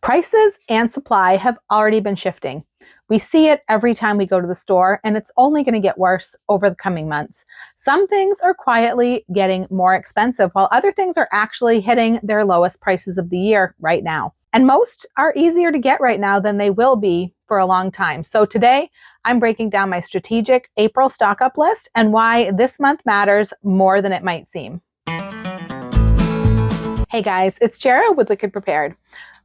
Prices and supply have already been shifting. We see it every time we go to the store, and it's only going to get worse over the coming months. Some things are quietly getting more expensive, while other things are actually hitting their lowest prices of the year right now. And most are easier to get right now than they will be for a long time. So today, I'm breaking down my strategic April stock up list and why this month matters more than it might seem. Hey guys, it's Jara with Wicked Prepared.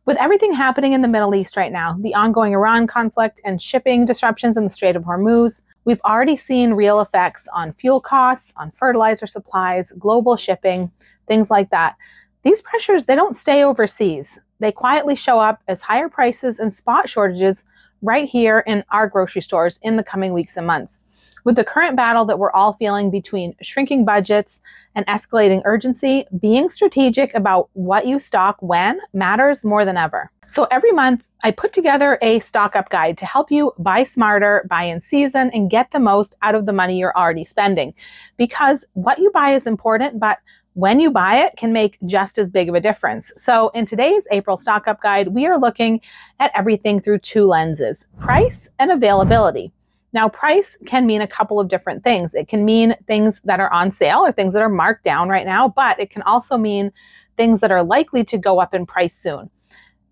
With everything happening in the Middle East right now, the ongoing Iran conflict and shipping disruptions in the Strait of Hormuz, we've already seen real effects on fuel costs, on fertilizer supplies, global shipping, things like that. These pressures, they don't stay overseas. They quietly show up as higher prices and spot shortages right here in our grocery stores in the coming weeks and months. With the current battle that we're all feeling between shrinking budgets and escalating urgency, being strategic about what you stock when matters more than ever. So every month, I put together a stock up guide to help you buy smarter, buy in season, and get the most out of the money you're already spending. Because what you buy is important, but when you buy it can make just as big of a difference. So in today's April stock up guide, we are looking at everything through two lenses: price and availability. Now, price can mean a couple of different things. It can mean things that are on sale or things that are marked down right now, but it can also mean things that are likely to go up in price soon.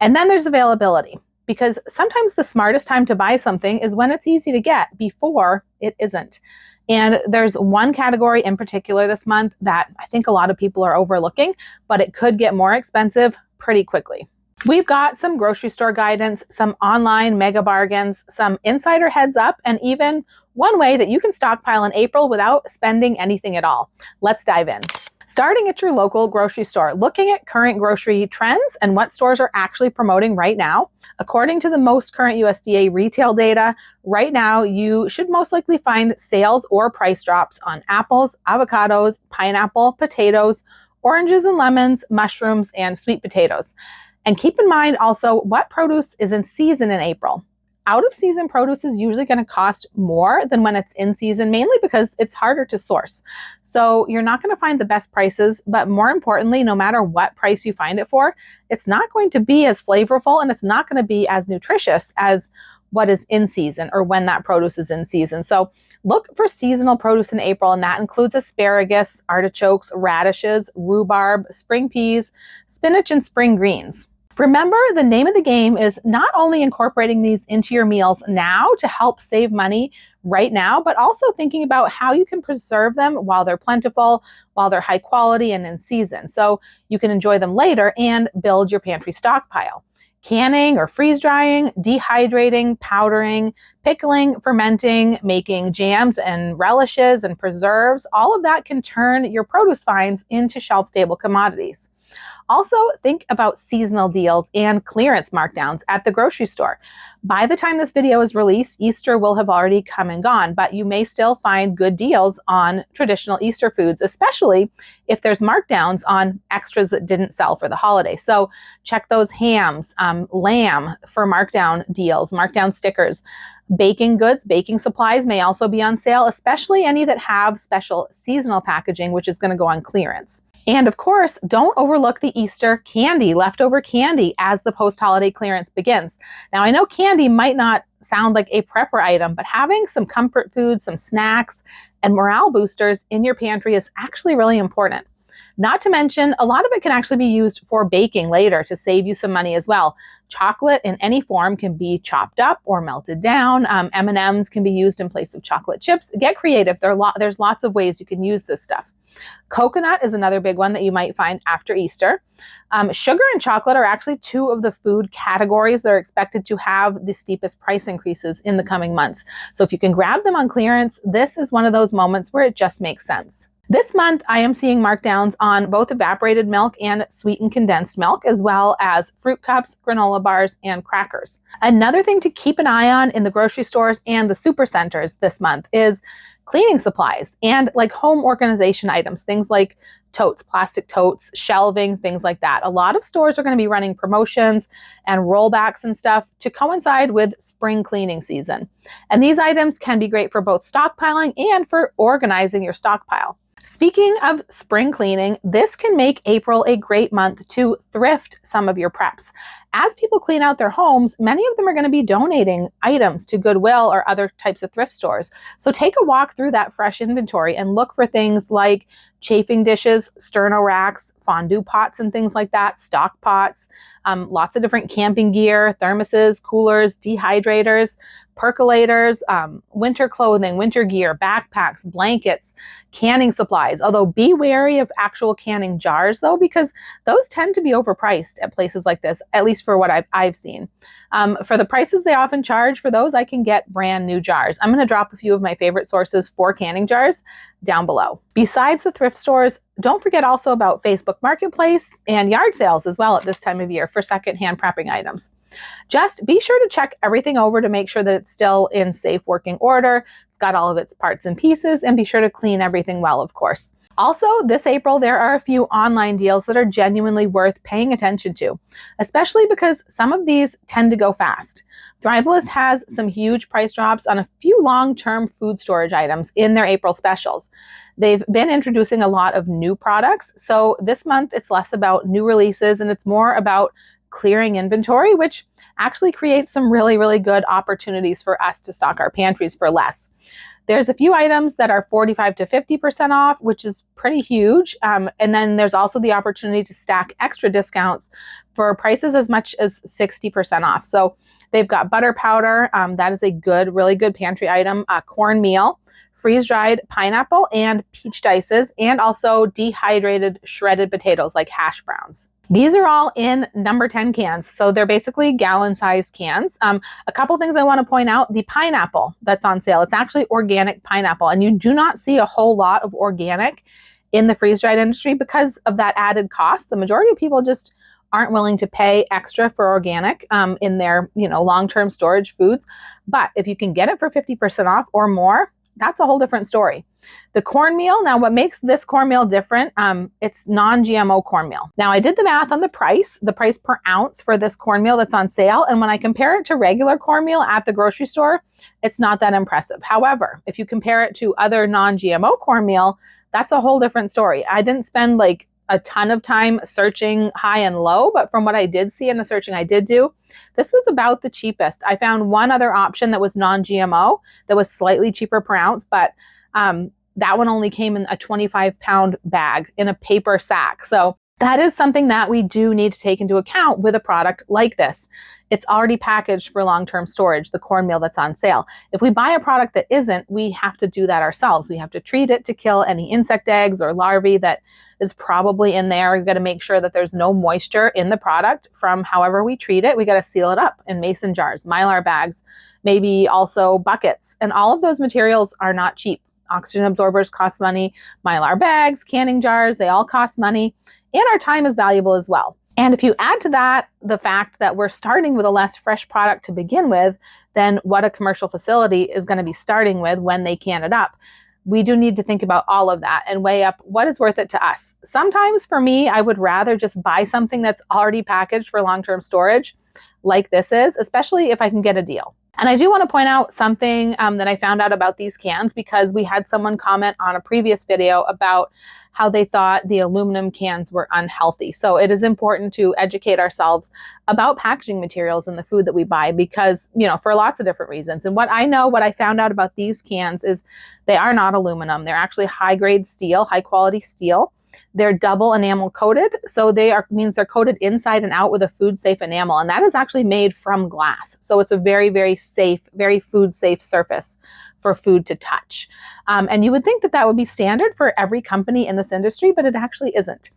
And then there's availability, because sometimes the smartest time to buy something is when it's easy to get before it isn't. And there's one category in particular this month that I think a lot of people are overlooking, but it could get more expensive pretty quickly. We've got some grocery store guidance, some online mega bargains, some insider heads up, and even one way that you can stockpile in April without spending anything at all. Let's dive in. Starting at your local grocery store, looking at current grocery trends and what stores are actually promoting right now. According to the most current USDA retail data, right now you should most likely find sales or price drops on apples, avocados, pineapple, potatoes, oranges and lemons, mushrooms, and sweet potatoes. And keep in mind also what produce is in season in April. Out of season produce is usually going to cost more than when it's in season, mainly because it's harder to source. So you're not going to find the best prices, but more importantly, no matter what price you find it for, it's not going to be as flavorful and it's not going to be as nutritious as what is in season or when that produce is in season. So look for seasonal produce in April, and that includes asparagus, artichokes, radishes, rhubarb, spring peas, spinach, and spring greens. Remember, the name of the game is not only incorporating these into your meals now to help save money right now, but also thinking about how you can preserve them while they're plentiful, while they're high quality and in season, so you can enjoy them later and build your pantry stockpile. Canning or freeze drying, dehydrating, powdering, pickling, fermenting, making jams and relishes and preserves, all of that can turn your produce finds into shelf-stable commodities. Also, think about seasonal deals and clearance markdowns at the grocery store. By the time this video is released, Easter will have already come and gone, but you may still find good deals on traditional Easter foods, especially if there's markdowns on extras that didn't sell for the holiday. So check those hams, lamb for markdown deals, markdown stickers. Baking goods, baking supplies may also be on sale, especially any that have special seasonal packaging, which is going to go on clearance. And of course, don't overlook the Easter candy, leftover candy, as the post-holiday clearance begins. Now, I know candy might not sound like a prepper item, but having some comfort food, some snacks, and morale boosters in your pantry is actually really important. Not to mention, a lot of it can actually be used for baking later to save you some money as well. Chocolate in any form can be chopped up or melted down. M&Ms can be used in place of chocolate chips. Get creative. There's lots of ways you can use this stuff. Coconut is another big one that you might find after Easter. Sugar and chocolate are actually two of the food categories that are expected to have the steepest price increases in the coming months. So if you can grab them on clearance, this is one of those moments where it just makes sense. This month, I am seeing markdowns on both evaporated milk and sweetened condensed milk, as well as fruit cups, granola bars, and crackers. Another thing to keep an eye on in the grocery stores and the super centers this month is cleaning supplies and like home organization items, things like totes, plastic totes, shelving, things like that. A lot of stores are going to be running promotions and rollbacks and stuff to coincide with spring cleaning season. And these items can be great for both stockpiling and for organizing your stockpile. Speaking of spring cleaning, this can make April a great month to thrift some of your preps. As people clean out their homes, many of them are going to be donating items to Goodwill or other types of thrift stores. So take a walk through that fresh inventory and look for things like chafing dishes, sterno racks, fondue pots and things like that, stock pots, lots of different camping gear, thermoses, coolers, dehydrators, percolators, winter clothing, winter gear, backpacks, blankets, canning supplies. Although be wary of actual canning jars though, because those tend to be overpriced at places like this, at least for what I've seen. For the prices they often charge for those, I can get brand new jars. I'm going to drop a few of my favorite sources for canning jars down below. Besides the thrift stores, don't forget also about Facebook Marketplace and yard sales as well at this time of year for secondhand prepping items. Just be sure to check everything over to make sure that it's still in safe working order. It's got all of its parts and pieces, and be sure to clean everything well, of course. Also, this April, there are a few online deals that are genuinely worth paying attention to, especially because some of these tend to go fast. Thrivelist has some huge price drops on a few long-term food storage items in their April specials. They've been introducing a lot of new products, so this month it's less about new releases and it's more about clearing inventory, which actually creates some really, really good opportunities for us to stock our pantries for less. There's a few items that are 45 to 50% off, which is pretty huge. And then there's also the opportunity to stack extra discounts for prices as much as 60% off. So they've got butter powder. That is a good, really good pantry item. Cornmeal, freeze-dried pineapple and peach dices, and also dehydrated shredded potatoes like hash browns. These are all in number 10 cans, so they're basically gallon-sized cans. A couple things I want to point out, the pineapple that's on sale, it's actually organic pineapple, and you do not see a whole lot of organic in the freeze-dried industry because of that added cost. The majority of people just aren't willing to pay extra for organic in their long-term storage foods, but if you can get it for 50% off or more, that's a whole different story. The cornmeal, now what makes this cornmeal different, it's non-GMO cornmeal. Now I did the math on the price per ounce for this cornmeal that's on sale, and when I compare it to regular cornmeal at the grocery store, it's not that impressive. However, if you compare it to other non-GMO cornmeal, that's a whole different story. I didn't spend like a ton of time searching high and low, but from what I did see in the searching I did do, this was about the cheapest. I found one other option that was non-GMO that was slightly cheaper per ounce, but that one only came in a 25-pound bag in a paper sack. So that is something that we do need to take into account with a product like this. It's already packaged for long-term storage, the cornmeal that's on sale. If we buy a product that isn't, we have to do that ourselves. We have to treat it to kill any insect eggs or larvae that is probably in there. We've got to make sure that there's no moisture in the product from however we treat it. We got to seal it up in mason jars, Mylar bags, maybe also buckets. And all of those materials are not cheap. Oxygen absorbers cost money, Mylar bags, canning jars, they all cost money. And our time is valuable as well. And if you add to that the fact that we're starting with a less fresh product to begin with than what a commercial facility is going to be starting with when they can it up, we do need to think about all of that and weigh up what is worth it to us. Sometimes for me, I would rather just buy something that's already packaged for long-term storage like this is, especially if I can get a deal. And I do want to point out something that I found out about these cans because we had someone comment on a previous video about how they thought the aluminum cans were unhealthy. So it is important to educate ourselves about packaging materials in the food that we buy because, for lots of different reasons. And what I found out about these cans is they are not aluminum. They're actually high-grade steel, high-quality steel. They're double enamel coated, so means they're coated inside and out with a food safe enamel, and that is actually made from glass. So it's a very, very safe, very food safe surface for food to touch. And you would think that that would be standard for every company in this industry, but it actually isn't.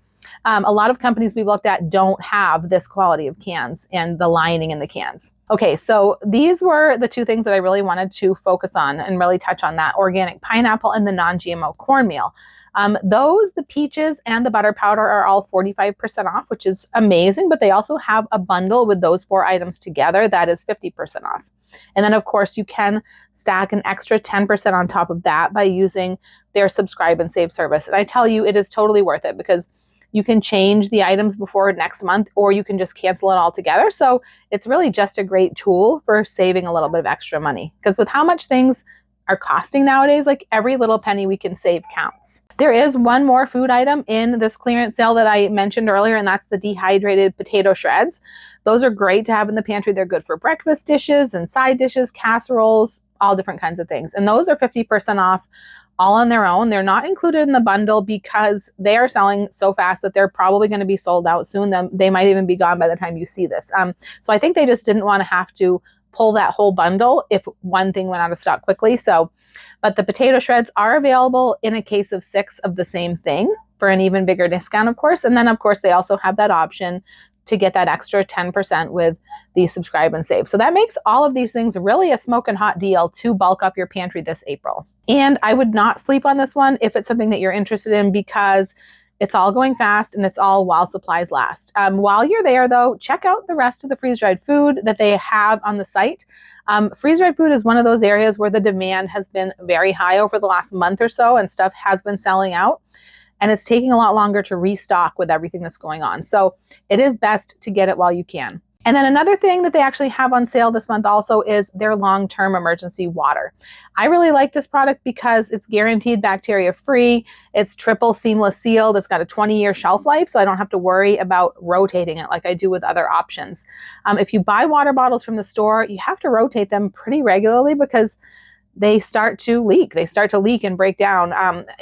A lot of companies we've looked at don't have this quality of cans and the lining in the cans. Okay, so these were the two things that I really wanted to focus on and really touch on, that organic pineapple and the non-GMO cornmeal. The peaches and the butter powder are all 45% off, which is amazing, but they also have a bundle with those 4 items together that is 50% off. And then of course you can stack an extra 10% on top of that by using their subscribe and save service. And I tell you, it is totally worth it because you can change the items before next month, or you can just cancel it all together. So it's really just a great tool for saving a little bit of extra money, because with how much things are costing nowadays. Like every little penny we can save counts. There is one more food item in this clearance sale that I mentioned earlier, and that's the dehydrated potato shreds. Those are great to have in the pantry. They're good for breakfast dishes and side dishes, casseroles, all different kinds of things. And those are 50% off all on their own. They're not included in the bundle because they are selling so fast that they're probably going to be sold out soon. They might even be gone by the time you see this. So I think they just didn't want to have to pull that whole bundle if one thing went out of stock quickly. But the potato shreds are available in a case of 6 of the same thing for an even bigger discount, of course. And then, of course, they also have that option to get that extra 10% with the subscribe and save. So that makes all of these things really a smoking hot deal to bulk up your pantry this April. And I would not sleep on this one if it's something that you're interested in, because it's all going fast and it's all while supplies last. While you're there though, check out the rest of the freeze-dried food that they have on the site. Freeze-dried food is one of those areas where the demand has been very high over the last month or so, and stuff has been selling out. And it's taking a lot longer to restock with everything that's going on. So it is best to get it while you can. And then another thing that they actually have on sale this month also is their long-term emergency water. I really like this product because it's guaranteed bacteria-free, it's triple seamless sealed, it's got a 20-year shelf life, so I don't have to worry about rotating it like I do with other options. If you buy water bottles from the store, you have to rotate them pretty regularly because they start to leak. They start to leak and break down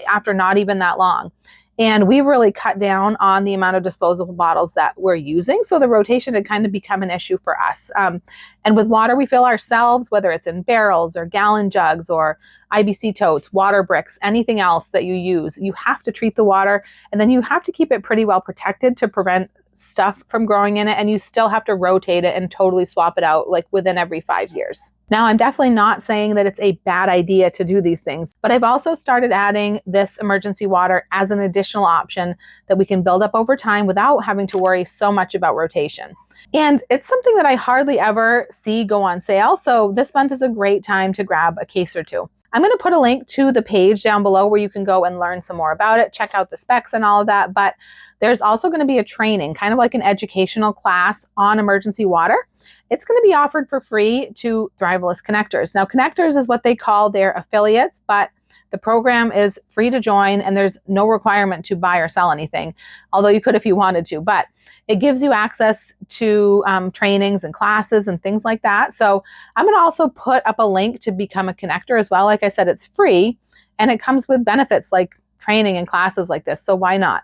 after not even that long. And we've really cut down on the amount of disposable bottles that we're using. So the rotation had kind of become an issue for us. And with water, we fill ourselves, whether it's in barrels or gallon jugs or IBC totes, water bricks, anything else that you use. You have to treat the water, and then you have to keep it pretty well protected to prevent stuff from growing in it, and you still have to rotate it and totally swap it out like within every 5 years. Now, I'm definitely not saying that it's a bad idea to do these things, but I've also started adding this emergency water as an additional option that we can build up over time without having to worry so much about rotation. And it's something that I hardly ever see go on sale, so this month is a great time to grab a case or two. I'm going to put a link to the page down below where you can go and learn some more about it, check out the specs and all of that, but there's also going to be a training, kind of like an educational class on emergency water. It's going to be offered for free to Thrivalist connectors. Now, connectors is what they call their affiliates, but the program is free to join and there's no requirement to buy or sell anything, although you could if you wanted to, but it gives you access to trainings and classes and things like that. So I'm going to also put up a link to become a connector as well. Like I said, it's free and it comes with benefits like training and classes like this. So why not?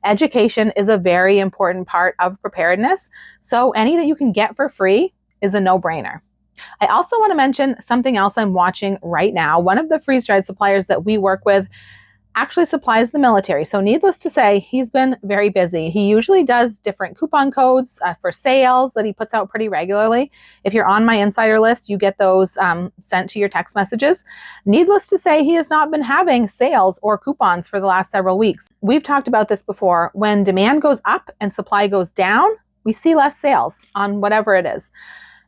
Education is a very important part of preparedness. So any that you can get for free is a no-brainer. I also want to mention something else I'm watching right now. One of the freeze-dried suppliers that we work with actually supplies the military. So needless to say, he's been very busy. He usually does different coupon codes for sales that he puts out pretty regularly. If you're on my insider list, you get those sent to your text messages. Needless to say, he has not been having sales or coupons for the last several weeks. We've talked about this before. When demand goes up and supply goes down, we see less sales on whatever it is.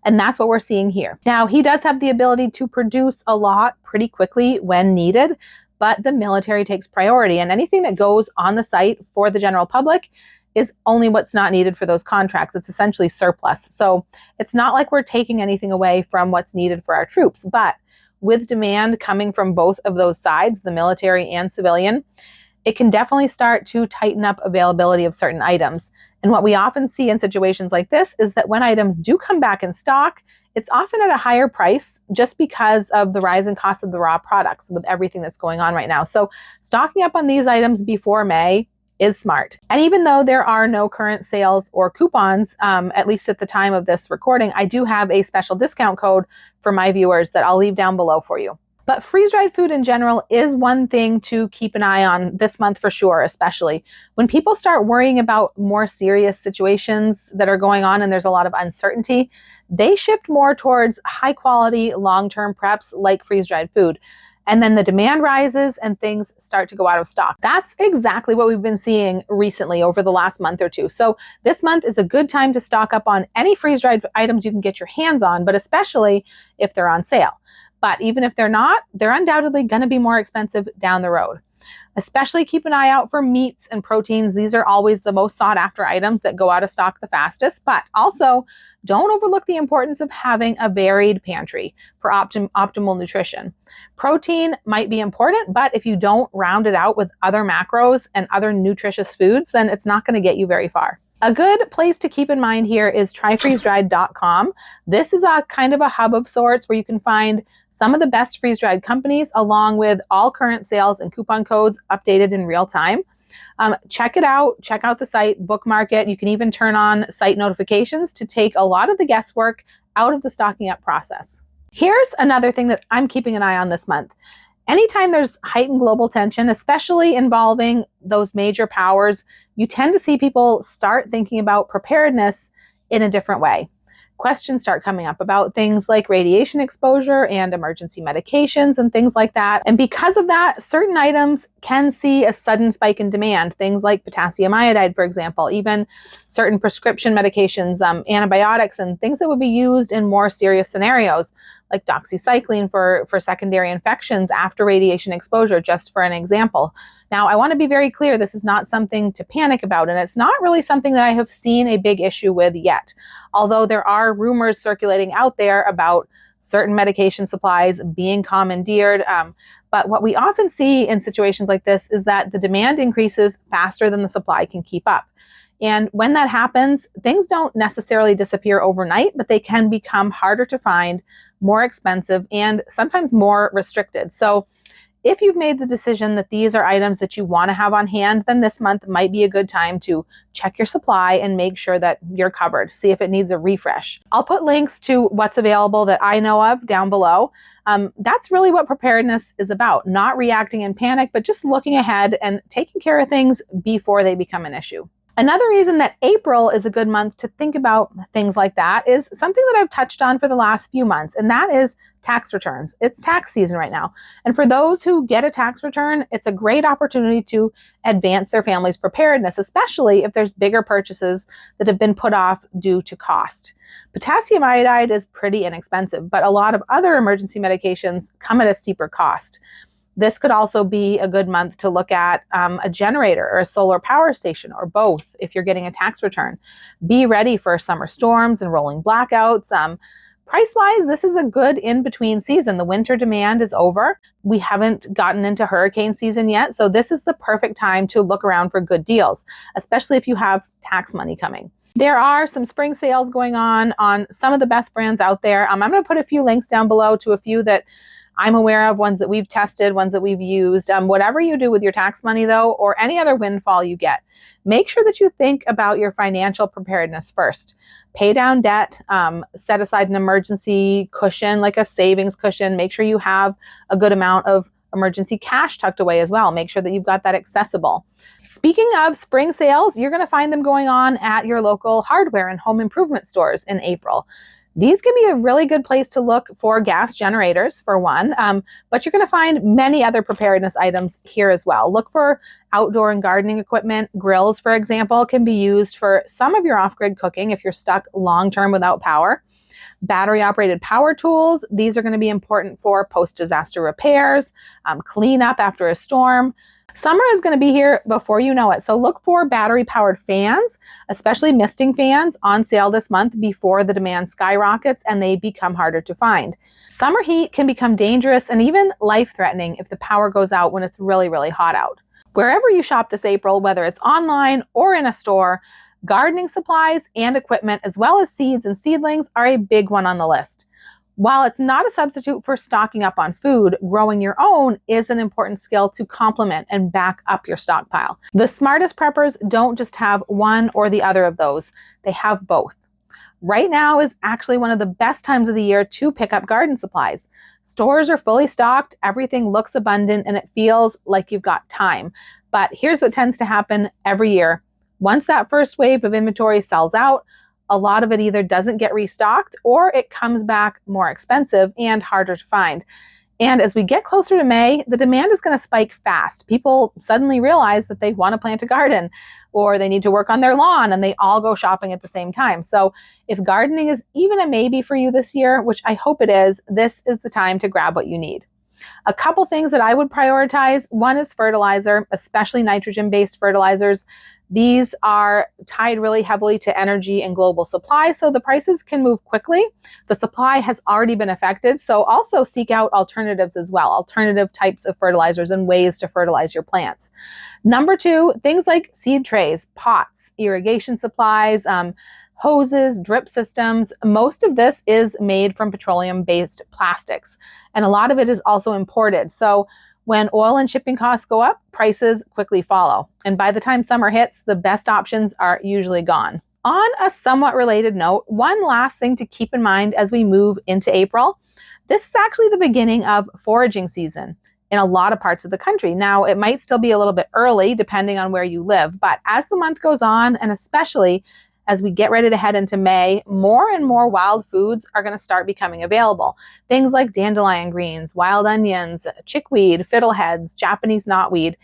And that's what we're seeing here. Now, he does have the ability to produce a lot pretty quickly when needed, but the military takes priority, and anything that goes on the site for the general public is only what's not needed for those contracts. It's essentially surplus. So it's not like we're taking anything away from what's needed for our troops, but with demand coming from both of those sides, the military and civilian, it can definitely start to tighten up availability of certain items. And what we often see in situations like this is that when items do come back in stock, it's often at a higher price just because of the rise in cost of the raw products with everything that's going on right now. So stocking up on these items before May is smart. And even though there are no current sales or coupons, at least at the time of this recording, I do have a special discount code for my viewers that I'll leave down below for you. But freeze-dried food in general is one thing to keep an eye on this month for sure, especially when people start worrying about more serious situations that are going on and there's a lot of uncertainty. They shift more towards high quality, long-term preps like freeze-dried food. And then the demand rises and things start to go out of stock. That's exactly what we've been seeing recently over the last month or two. So this month is a good time to stock up on any freeze-dried items you can get your hands on, but especially if they're on sale. But even if they're not, they're undoubtedly going to be more expensive down the road. Especially keep an eye out for meats and proteins. These are always the most sought after items that go out of stock the fastest, but also don't overlook the importance of having a varied pantry for optimal nutrition. Protein might be important, but if you don't round it out with other macros and other nutritious foods, then it's not going to get you very far. A good place to keep in mind here is tryfreezedried.com. This is a kind of a hub of sorts where you can find some of the best freeze-dried companies along with all current sales and coupon codes updated in real time. Check it out. Check out the site, bookmark it. You can even turn on site notifications to take a lot of the guesswork out of the stocking up process. Here's another thing that I'm keeping an eye on this month. Anytime there's heightened global tension, especially involving those major powers, you tend to see people start thinking about preparedness in a different way. Questions start coming up about things like radiation exposure and emergency medications and things like that. And because of that, certain items can see a sudden spike in demand. Things like potassium iodide, for example, even certain prescription medications, antibiotics, and things that would be used in more serious scenarios, like doxycycline for secondary infections after radiation exposure, just for an example. Now, I want to be very clear, this is not something to panic about, and it's not really something that I have seen a big issue with yet. Although there are rumors circulating out there about certain medication supplies being commandeered. But what we often see in situations like this is that the demand increases faster than the supply can keep up. And when that happens, things don't necessarily disappear overnight, but they can become harder to find, more expensive, and sometimes more restricted. So if you've made the decision that these are items that you want to have on hand, then this month might be a good time to check your supply and make sure that you're covered. See if it needs a refresh. I'll put links to what's available that I know of down below. That's really what preparedness is about, not reacting in panic, but just looking ahead and taking care of things before they become an issue. Another reason that April is a good month to think about things like that is something that I've touched on for the last few months, and that is tax returns. It's tax season right now. And for those who get a tax return, it's a great opportunity to advance their family's preparedness, especially if there's bigger purchases that have been put off due to cost. Potassium iodide is pretty inexpensive, but a lot of other emergency medications come at a steeper cost. This could also be a good month to look at a generator or a solar power station or both if you're getting a tax return. Be ready for summer storms and rolling blackouts. Price-wise, this is a good in-between season. The winter demand is over. We haven't gotten into hurricane season yet, so this is the perfect time to look around for good deals, especially if you have tax money coming. There are some spring sales going on some of the best brands out there. I'm going to put a few links down below to a few that I'm aware of, ones that we've tested, ones that we've used. Whatever you do with your tax money, though, or any other windfall you get, make sure that you think about your financial preparedness first. Pay down debt, set aside an emergency cushion, like a savings cushion. Make sure you have a good amount of emergency cash tucked away as well. Make sure that you've got that accessible. Speaking of spring sales, you're going to find them going on at your local hardware and home improvement stores in April. These can be a really good place to look for gas generators, for one, but you're going to find many other preparedness items here as well. Look for outdoor and gardening equipment. Grills, for example, can be used for some of your off-grid cooking if you're stuck long-term without power. Battery-operated power tools, these are going to be important for post-disaster repairs, cleanup after a storm. Summer is going to be here before you know it, so look for battery-powered fans, especially misting fans, on sale this month before the demand skyrockets and they become harder to find. Summer heat can become dangerous and even life-threatening if the power goes out when it's really, really hot out. Wherever you shop this April, whether it's online or in a store, gardening supplies and equipment, as well as seeds and seedlings, are a big one on the list. While it's not a substitute for stocking up on food, growing your own is an important skill to complement and back up your stockpile. The smartest preppers don't just have one or the other of those, they have both. Right now is actually one of the best times of the year to pick up garden supplies. Stores are fully stocked, everything looks abundant, and it feels like you've got time. But here's what tends to happen every year. Once that first wave of inventory sells out, a lot of it either doesn't get restocked or it comes back more expensive and harder to find. And as we get closer to May, the demand is going to spike fast. People suddenly realize that they want to plant a garden or they need to work on their lawn and they all go shopping at the same time. So if gardening is even a maybe for you this year, which I hope it is, this is the time to grab what you need. A couple things that I would prioritize. One is fertilizer, especially nitrogen-based fertilizers. These are tied really heavily to energy and global supply, so the prices can move quickly. The supply has already been affected, so also seek out alternatives as well, alternative types of fertilizers and ways to fertilize your plants. Number two, things like seed trays, pots, irrigation supplies, hoses, drip systems. Most of this is made from petroleum-based plastics, and a lot of it is also imported. So when oil and shipping costs go up, prices quickly follow. And by the time summer hits, the best options are usually gone. On a somewhat related note, one last thing to keep in mind as we move into April, this is actually the beginning of foraging season in a lot of parts of the country. Now, it might still be a little bit early depending on where you live, but as the month goes on, and especially as we get ready to head into May, more and more wild foods are going to start becoming available. Things like dandelion greens, wild onions, chickweed, fiddleheads, Japanese knotweed,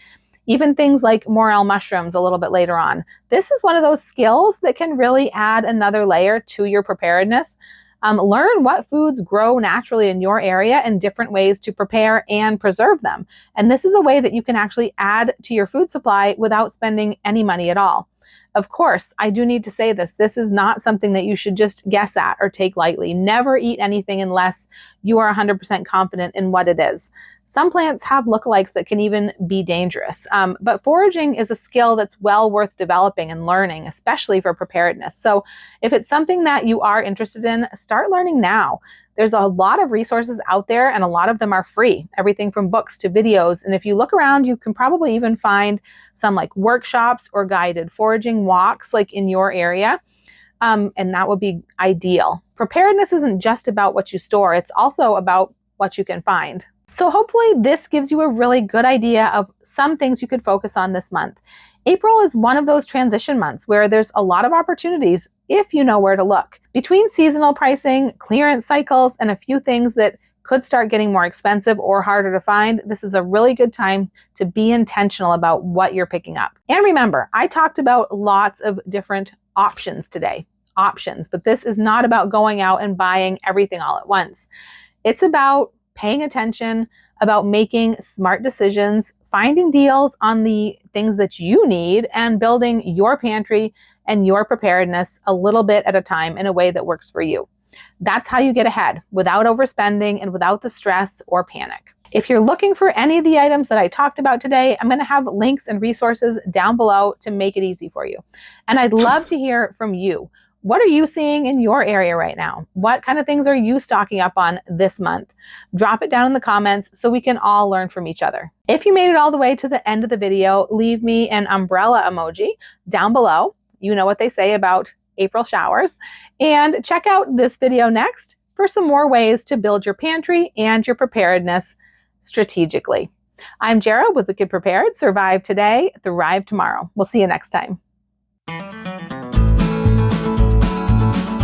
even things like morel mushrooms a little bit later on. This is one of those skills that can really add another layer to your preparedness. Learn what foods grow naturally in your area and different ways to prepare and preserve them. And this is a way that you can actually add to your food supply without spending any money at all. Of course, I do need to say this. This is not something that you should just guess at or take lightly. Never eat anything unless you are 100% confident in what it is. Some plants have lookalikes that can even be dangerous, but foraging is a skill that's well worth developing and learning, especially for preparedness. So if it's something that you are interested in, start learning now. There's a lot of resources out there, and a lot of them are free, everything from books to videos. And if you look around, you can probably even find some like workshops or guided foraging walks like in your area. And that would be ideal. Preparedness isn't just about what you store, it's also about what you can find. So hopefully this gives you a really good idea of some things you could focus on this month. April is one of those transition months where there's a lot of opportunities if you know where to look. Between seasonal pricing, clearance cycles, and a few things that could start getting more expensive or harder to find, this is a really good time to be intentional about what you're picking up. And remember, I talked about lots of different options today. But this is not about going out and buying everything all at once. It's about paying attention, about making smart decisions, finding deals on the things that you need, and building your pantry and your preparedness a little bit at a time in a way that works for you. That's how you get ahead without overspending and without the stress or panic. If you're looking for any of the items that I talked about today, I'm going to have links and resources down below to make it easy for you. And I'd love to hear from you. What are you seeing in your area right now? What kind of things are you stocking up on this month? Drop it down in the comments so we can all learn from each other. If you made it all the way to the end of the video, leave me an umbrella emoji down below. You know what they say about April showers. And check out this video next for some more ways to build your pantry and your preparedness strategically. I'm Jara with Wicked Prepared. Survive today, thrive tomorrow. We'll see you next time.